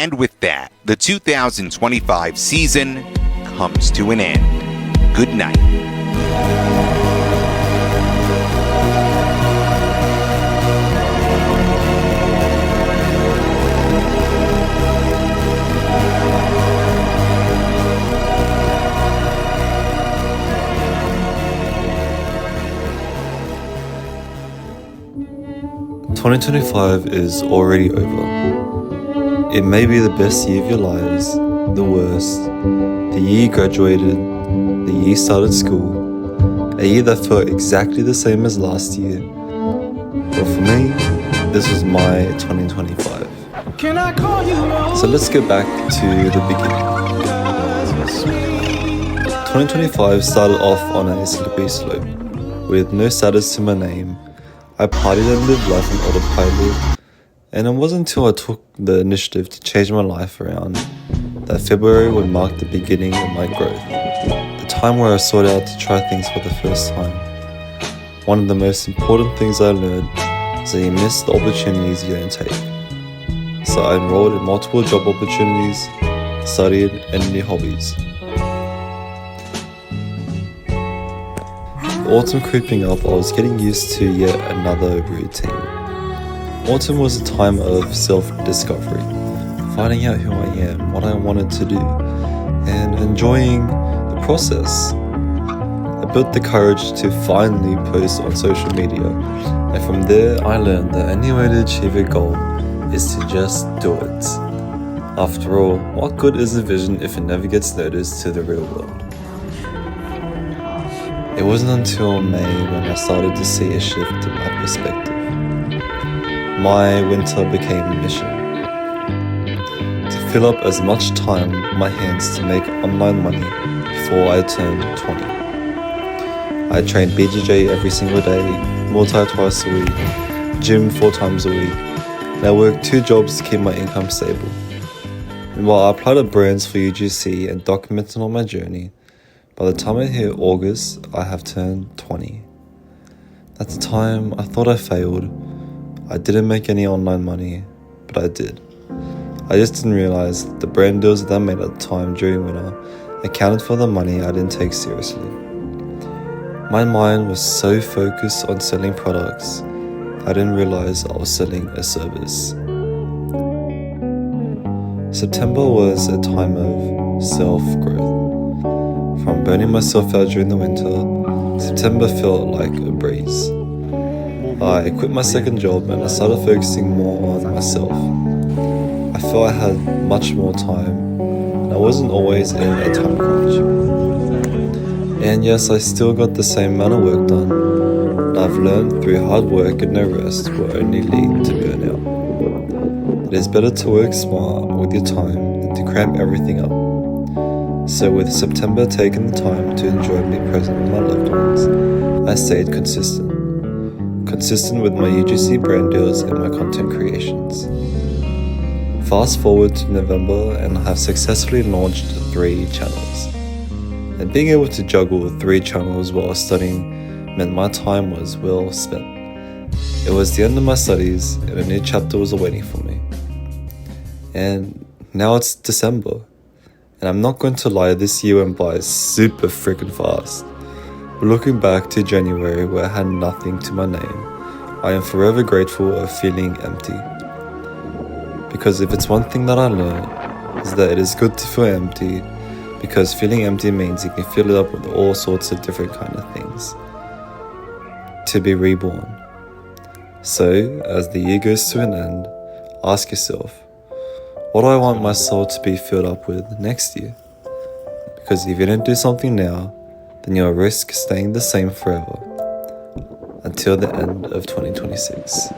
And with that, the 2025 season comes to an end. Good night. 2025 is already over. It may be the best year of your lives, the worst, the year you graduated, the year you started school, a year that felt exactly the same as last year. But for me, this was my 2025. So let's go back to the beginning. 2025 started off on a slippery slope, with no status to my name. I partied and lived life on autopilot, and it wasn't until I took the initiative to change my life around that February would mark the beginning of my growth, the time where I sought out to try things for the first time. One of the most important things I learned is that you miss the opportunities you don't take. So I enrolled in multiple job opportunities, studied, and new hobbies. Autumn creeping up, I was getting used to yet another routine. Autumn was a time of self-discovery, finding out who I am, what I wanted to do, and enjoying the process. I built the courage to finally post on social media, and from there I learned that any way to achieve a goal is to just do it. After all, what good is a vision if it never gets noticed to the real world? It wasn't until May when I started to see a shift in my perspective. My winter became a mission. To fill up as much time on my hands to make online money before I turned 20. I trained BJJ every single day, Muay Thai twice a week, gym 4 times a week, and I worked 2 jobs to keep my income stable. And while I applied at brands for UGC and documented on my journey, by the time I hit August, I have turned 20. At the time, I thought I failed. I didn't make any online money, but I did. I just didn't realize that the brand deals that I made at the time during winter accounted for the money I didn't take seriously. My mind was so focused on selling products, I didn't realize I was selling a service. September was a time of self-growth. From burning myself out during the winter, September felt like a breeze. I quit my second job and I started focusing more on myself. I felt I had much more time and I wasn't always in a time crunch. And yes, I still got the same amount of work done, and I've learned through hard work and no rest will only lead to burnout. It is better to work smart with your time than to cram everything up. So with September taking the time to enjoy and be present with my loved ones, I stayed consistent. Consistent with my UGC brand deals and my content creations. Fast forward to November and I have successfully launched 3 channels. And being able to juggle 3 channels while studying meant my time was well spent. It was the end of my studies and a new chapter was awaiting for me. And now it's December. And I'm not going to lie, this year went by super freaking fast. But looking back to January where I had nothing to my name, I am forever grateful of feeling empty. Because if it's one thing that I learned, is that it is good to feel empty, because feeling empty means you can fill it up with all sorts of different kind of things. To be reborn. So, as the year goes to an end, ask yourself, what do I want my soul to be filled up with next year? Because if you don't do something now, then you'll risk staying the same forever, until the end of 2026.